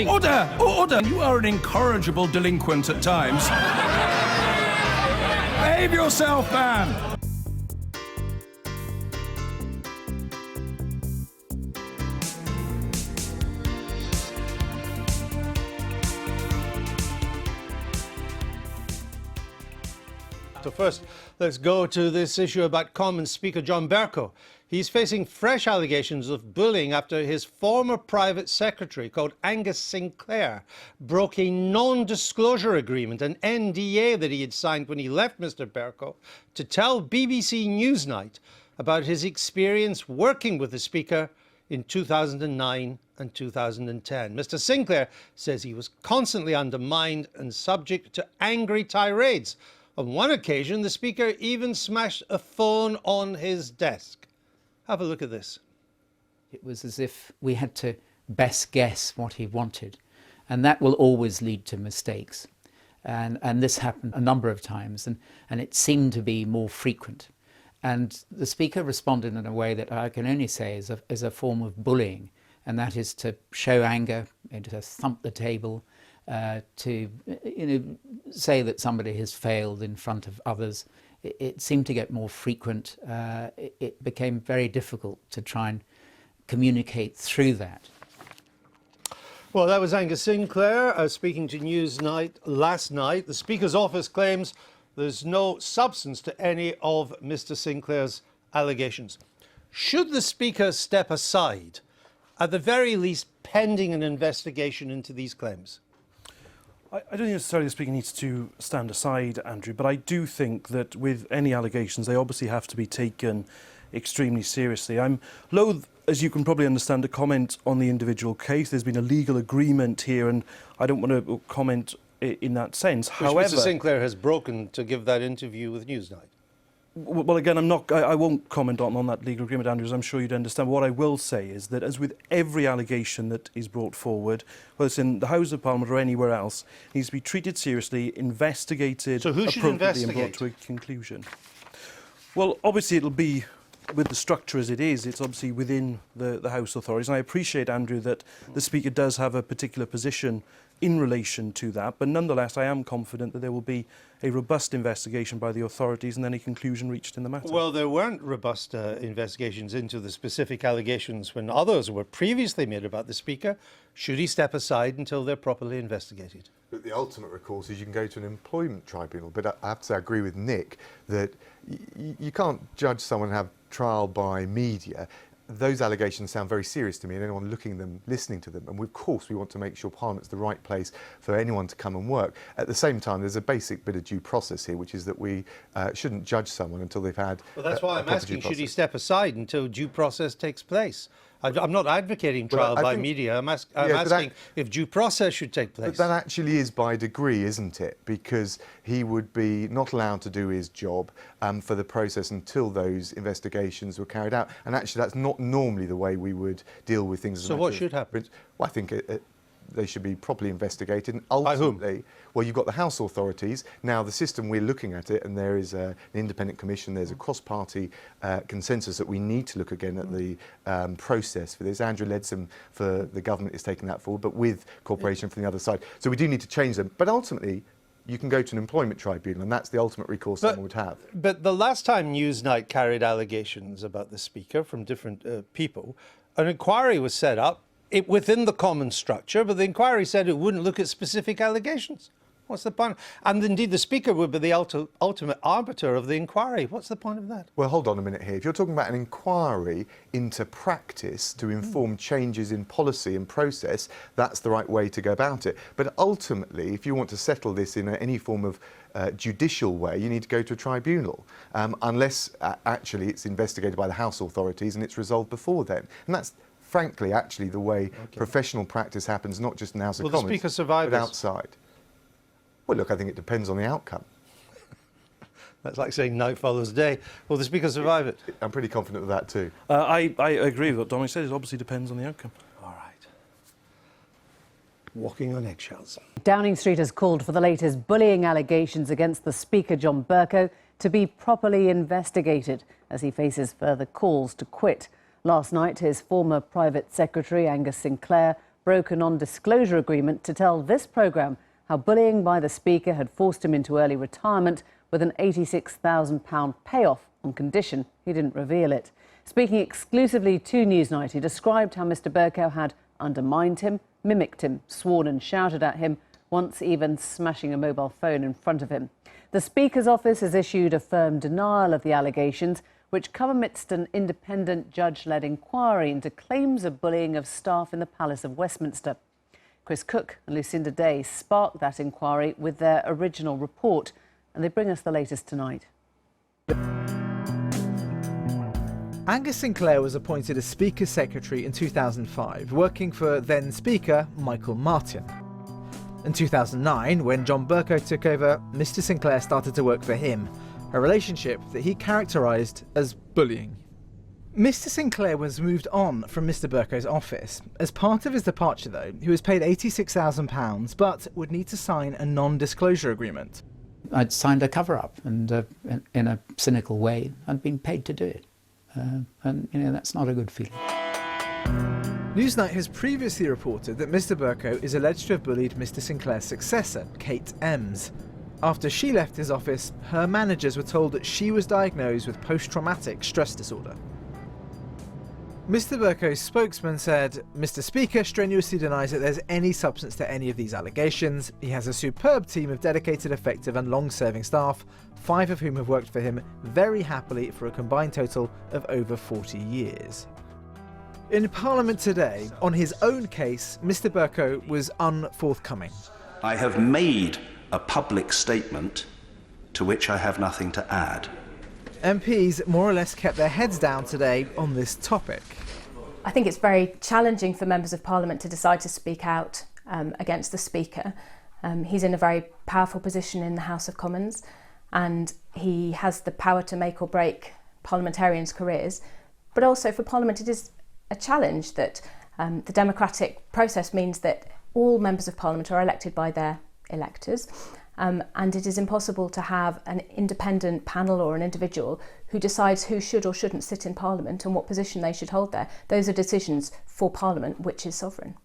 Order! Order! You are an incorrigible delinquent at times. Behave yourself, man! So first, let's go to this issue about Commons Speaker John Bercow. He's facing fresh allegations of bullying after his former private secretary, called Angus Sinclair, broke a non-disclosure agreement, an NDA that he had signed when he left Mr. Bercow, to tell BBC Newsnight about his experience working with the Speaker in 2009 and 2010. Mr. Sinclair says he was constantly undermined and subject to angry tirades. On one occasion, the Speaker even smashed a phone on his desk. Have a look at this. It was as if we had to best guess what he wanted, and that will always lead to mistakes. And this happened a number of times, and it seemed to be more frequent. And the Speaker responded in a way that I can only say is a form of bullying, and that is to show anger, and to thump the table, to say that somebody has failed in front of others. It seemed to get more frequent. It became very difficult to try and communicate through that. Well, that was Angus Sinclair speaking to Newsnight last night. The Speaker's office claims there's no substance to any of Mr. Sinclair's allegations. Should the Speaker step aside, at the very least pending an investigation into these claims? I don't think necessarily the Speaker needs to stand aside, Andrew, but I do think that with any allegations, they obviously have to be taken extremely seriously. I'm loath, as you can probably understand, to comment on the individual case. There's been a legal agreement here, and I don't want to comment in that sense. Which Mr. Sinclair has broken to give that interview with Newsnight. Well, again, I won't comment on that legal agreement, Andrew, as I'm sure you'd understand. What I will say is that, as with every allegation that is brought forward, whether it's in the House of Parliament or anywhere else, it needs to be treated seriously, investigated, so who should appropriately, investigate? and brought to a conclusion. Well, obviously, it'll be, with the structure as it is, it's obviously within the House authorities. And I appreciate, Andrew, that the Speaker does have a particular position in relation to that, but nonetheless I am confident that there will be a robust investigation by the authorities and then a conclusion reached in the matter. Well, there weren't robust investigations into the specific allegations when others were previously made about the Speaker. Should he step aside until they're properly investigated? But the ultimate recourse is you can go to an employment tribunal, but I have to say I agree with Nick that you can't judge someone and have trial by media. Those allegations sound very serious to me, and anyone looking at them, listening to them, and of course we want to make sure Parliament's the right place for anyone to come and work. At the same time, there's a basic bit of due process here, which is that we shouldn't judge someone until they've had. Well, that's why I'm asking, should he step aside until due process takes place? I'm not advocating trial by media. I'm asking if due process should take place. But that actually is by degree, isn't it? Because he would be not allowed to do his job for the process until those investigations were carried out. And actually, that's not normally the way we would deal with things. So what should happen? Well, I think they should be properly investigated. And ultimately, by whom? Well, you've got the House authorities. Now, the system, we're looking at it, and there is an independent commission. There's a cross-party consensus that we need to look again at the process for this. Andrew Leadsom for the government is taking that forward, but with cooperation from the other side. So we do need to change them. But ultimately, you can go to an employment tribunal, and that's the ultimate recourse someone would have. But the last time Newsnight carried allegations about the Speaker from different people, an inquiry was set up within the common structure, but the inquiry said it wouldn't look at specific allegations. What's the point? And indeed, the Speaker would be the ultimate arbiter of the inquiry. What's the point of that? Well, hold on a minute here. If you're talking about an inquiry into practice to inform changes in policy and process, that's the right way to go about it. But ultimately, if you want to settle this in any form of judicial way, you need to go to a tribunal, unless actually it's investigated by the House authorities and it's resolved before then. And that's frankly actually the way professional practice happens, not just in the House of Commons, will the Speaker survive but this? outside. Well, look, I think it depends on the outcome. That's like saying night follows day. Will the Speaker survive it? I'm pretty confident of that too. I agree with what Dominic said. It obviously depends on the outcome. All right. Walking on eggshells. Downing Street has called for the latest bullying allegations against the Speaker, John Bercow, to be properly investigated as he faces further calls to quit. Last night, his former private secretary, Angus Sinclair, broke a non-disclosure agreement to tell this programme how bullying by the Speaker had forced him into early retirement with an £86,000 payoff on condition he didn't reveal it. Speaking exclusively to Newsnight, he described how Mr Bercow had undermined him, mimicked him, sworn and shouted at him, once even smashing a mobile phone in front of him. The Speaker's office has issued a firm denial of the allegations, which come amidst an independent judge-led inquiry into claims of bullying of staff in the Palace of Westminster. Chris Cook and Lucinda Day sparked that inquiry with their original report, and they bring us the latest tonight. Angus Sinclair was appointed as Speaker's Secretary in 2005, working for then Speaker Michael Martin. In 2009, when John Bercow took over, Mr Sinclair started to work for him, a relationship that he characterised as bullying. Mr Sinclair was moved on from Mr Bercow's office. As part of his departure though, he was paid £86,000 but would need to sign a non-disclosure agreement. I'd signed a cover-up and in a cynical way I'd been paid to do it. And, you know, that's not a good feeling. Newsnight has previously reported that Mr Bercow is alleged to have bullied Mr Sinclair's successor, Kate Ems. After she left his office, her managers were told that she was diagnosed with post-traumatic stress disorder. Mr Bercow's spokesman said, "Mr Speaker strenuously denies that there's any substance to any of these allegations. He has a superb team of dedicated, effective and long-serving staff, 5 of whom have worked for him very happily for a combined total of over 40 years." In Parliament today, on his own case, Mr Bercow was unforthcoming. I have made a public statement to which I have nothing to add. MPs more or less kept their heads down today on this topic. I think it's very challenging for members of Parliament to decide to speak out against the Speaker. He's in a very powerful position in the House of Commons and he has the power to make or break parliamentarians' careers. But also for Parliament it is a challenge that the democratic process means that all members of Parliament are elected by their electors, and it is impossible to have an independent panel or an individual who decides who should or shouldn't sit in Parliament and what position they should hold there. Those are decisions for Parliament, which is sovereign.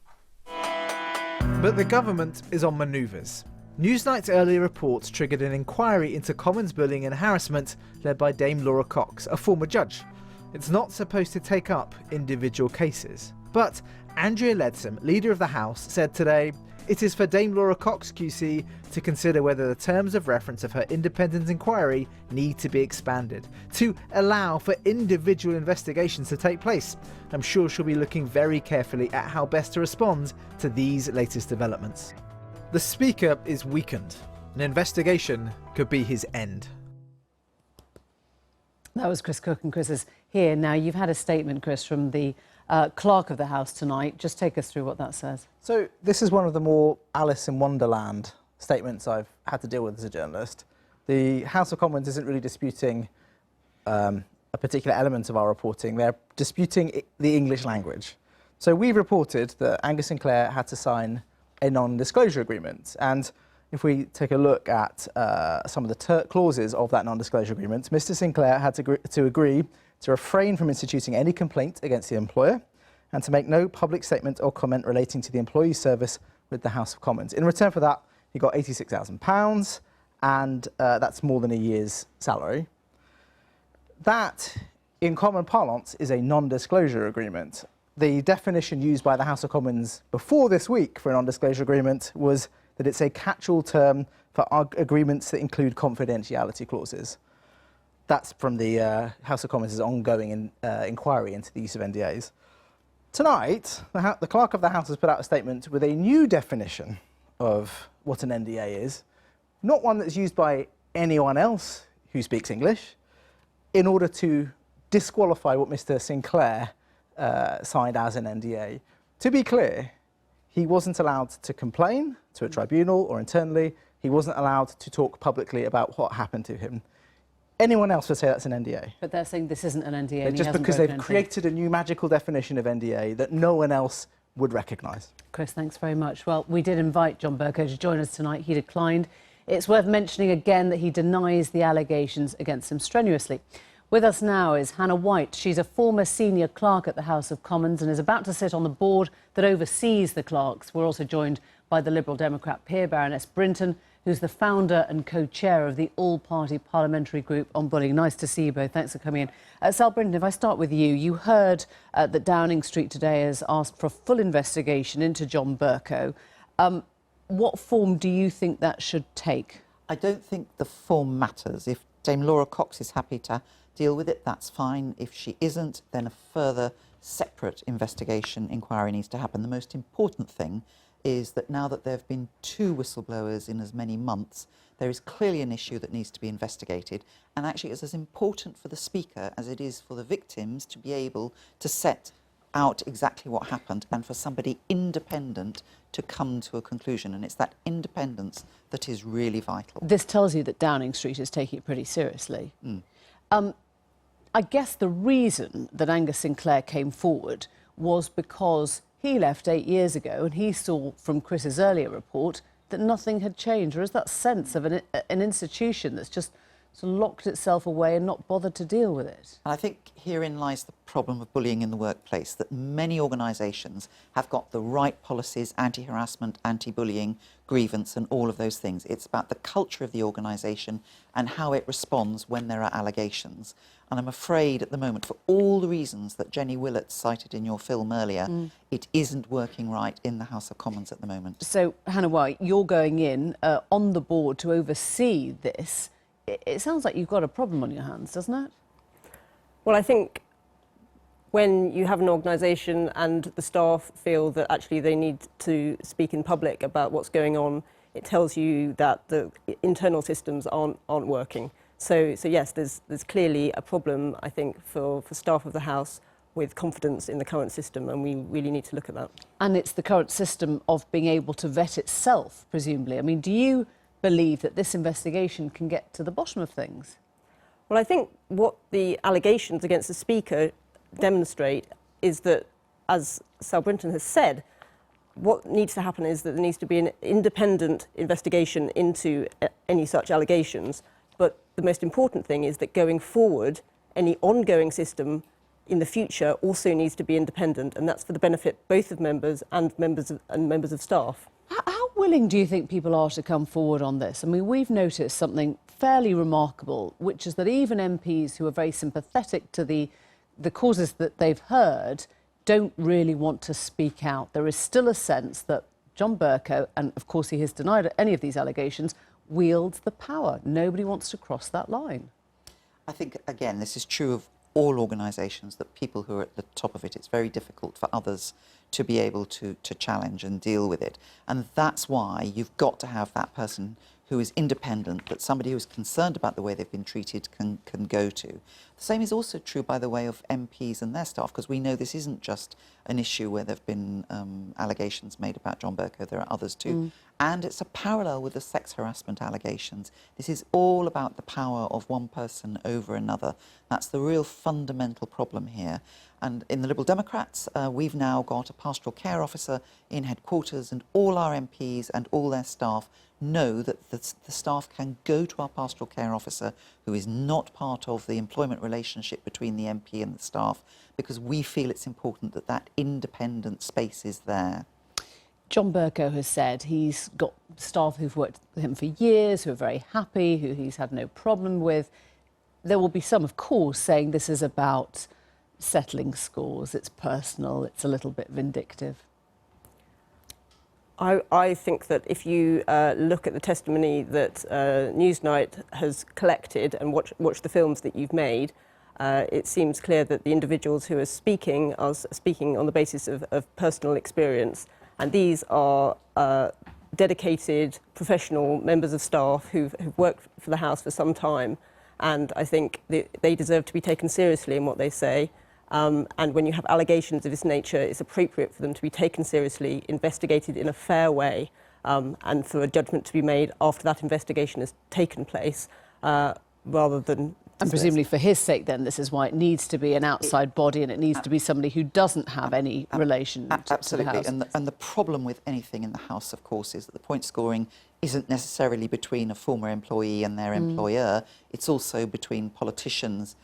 But the government is on manoeuvres. Newsnight's earlier reports triggered an inquiry into Commons bullying and harassment led by Dame Laura Cox, a former judge. It's not supposed to take up individual cases. But Andrea Leadsom, Leader of the House, said today, "It is for Dame Laura Cox QC to consider whether the terms of reference of her independent inquiry need to be expanded, to allow for individual investigations to take place. I'm sure she'll be looking very carefully at how best to respond to these latest developments." The Speaker is weakened. An investigation could be his end. That was Chris Cook, and Chris is here now. You've had a statement, Chris, from the Clerk of the House tonight. Just take us through what that says. So this is one of the more Alice in Wonderland statements I've had to deal with as a journalist. The House of Commons isn't really disputing a particular element of our reporting. They're disputing the English language. So we've reported that Angus Sinclair had to sign a non-disclosure agreement. And if we take a look at some of the clauses of that non-disclosure agreement, Mr Sinclair had to agree to refrain from instituting any complaint against the employer and to make no public statement or comment relating to the employee's service with the House of Commons. In return for that, he got £86,000 and that's more than a year's salary. That, in common parlance, is a non-disclosure agreement. The definition used by the House of Commons before this week for a non-disclosure agreement was that it's a catch-all term for agreements that include confidentiality clauses. That's from the House of Commons' ongoing inquiry into the use of NDAs. Tonight, the Clerk of the House has put out a statement with a new definition of what an NDA is, not one that's used by anyone else who speaks English, in order to disqualify what Mr Sinclair signed as an NDA. To be clear, he wasn't allowed to complain to a tribunal or internally. He wasn't allowed to talk publicly about what happened to him. Anyone else would say that's an NDA. But they're saying this isn't an NDA. And just because they've created a new magical definition of NDA that no one else would recognise. Chris, thanks very much. Well, we did invite John Bercow to join us tonight. He declined. It's worth mentioning again that he denies the allegations against him strenuously. With us now is Hannah White. She's a former senior clerk at the House of Commons and is about to sit on the board that oversees the clerks. We're also joined by the Liberal Democrat peer, Baroness Brinton, who's the founder and co-chair of the all-party parliamentary group on bullying. Nice to see you both. Thanks for coming in. Sal Brinton, if I start with you, you heard that Downing Street today has asked for a full investigation into John Bercow. What form do you think that should take? I don't think the form matters. If Dame Laura Cox is happy to deal with it, that's fine. If she isn't, then a further separate investigation inquiry needs to happen. The most important thing is that now that there have been 2 whistleblowers in as many months, there is clearly an issue that needs to be investigated, and actually it's as important for the Speaker as it is for the victims to be able to set out exactly what happened and for somebody independent to come to a conclusion, and it's that independence that is really vital. This tells you that Downing Street is taking it pretty seriously. I guess the reason that Angus Sinclair came forward was because he left 8 years ago and he saw from Chris's earlier report that nothing had changed. There is that sense of an institution that's just sort of locked itself away and not bothered to deal with it. And I think herein lies the problem of bullying in the workplace, that many organisations have got the right policies, anti-harassment, anti-bullying, grievance and all of those things. It's about the culture of the organisation and how it responds when there are allegations. And I'm afraid at the moment, for all the reasons that Jenny Willett cited in your film earlier, it isn't working right in the House of Commons at the moment. So, Hannah White, you're going in on the board to oversee this. It sounds like you've got a problem on your hands, doesn't it? Well, I think when you have an organisation and the staff feel that actually they need to speak in public about what's going on, it tells you that the internal systems aren't working. So yes, there's clearly a problem, I think, for staff of the House with confidence in the current system, and we really need to look at that. And it's the current system of being able to vet itself, presumably. I mean, do you believe that this investigation can get to the bottom of things? Well, I think what the allegations against the Speaker demonstrate is that, as Sal Brinton has said, what needs to happen is that there needs to be an independent investigation into any such allegations. But the most important thing is that going forward, any ongoing system in the future also needs to be independent, and that's for the benefit both of members and members of staff. How willing do you think people are to come forward on this? I mean, we've noticed something fairly remarkable, which is that even MPs who are very sympathetic to the causes that they've heard don't really want to speak out. There is still a sense that John Bercow, and of course he has denied any of these allegations, wields the power. Nobody wants to cross that line. I think, again, this is true of all organisations, that people who are at the top of it, it's very difficult for others to be able to challenge and deal with it. And that's why you've got to have that person who is independent, that somebody who is concerned about the way they've been treated can go to. The same is also true, by the way, of MPs and their staff, because we know this isn't just an issue where there have been allegations made about John Bercow, there are others too. And it's a parallel with the sex harassment allegations. This is all about the power of one person over another. That's the real fundamental problem here. And in the Liberal Democrats, we've now got a pastoral care officer in headquarters, and all our MPs and all their staff know that the staff can go to our pastoral care officer, who is not part of the employment relationship between the MP and the staff, because we feel it's important that that independent space is there. John Bercow has said he's got staff who've worked with him for years, who are very happy, who he's had no problem with. There will be some, of course, saying this is about settling scores, it's personal, it's a little bit vindictive. I think that if you look at the testimony that Newsnight has collected and watch the films that you've made, it seems clear that the individuals who are speaking on the basis of personal experience. And these are dedicated, professional members of staff who've worked for the House for some time. And I think they deserve to be taken seriously in what they say. And when you have allegations of this nature, it's appropriate for them to be taken seriously, investigated in a fair way, and for a judgment to be made after that investigation has taken place, rather than... And presumably for his sake, then, this is why it needs to be an outside body, and it needs to be somebody who doesn't have any relation to the House. And the problem with anything in the House, of course, is that the point scoring isn't necessarily between a former employee and their employer. It's also between politicians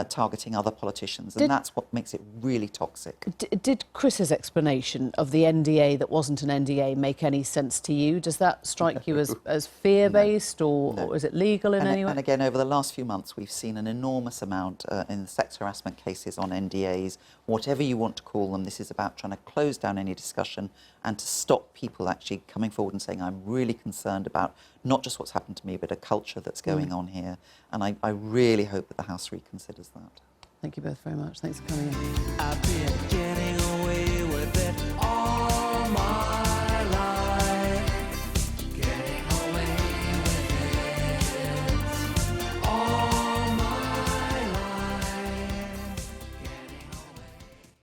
targeting other politicians, and that's what makes it really toxic. Did Chris's explanation of the NDA that wasn't an NDA make any sense to you? Does that strike you as fear-based or is it legal in any way? And again, over the last few months, we've seen an enormous amount in the sex harassment cases on NDAs, whatever you want to call them. This is about trying to close down any discussion and to stop people actually coming forward and saying, I'm really concerned about not just what's happened to me, but a culture that's going on here. And I really hope that the House reconsiders that. Thank you both very much. Thanks for coming in.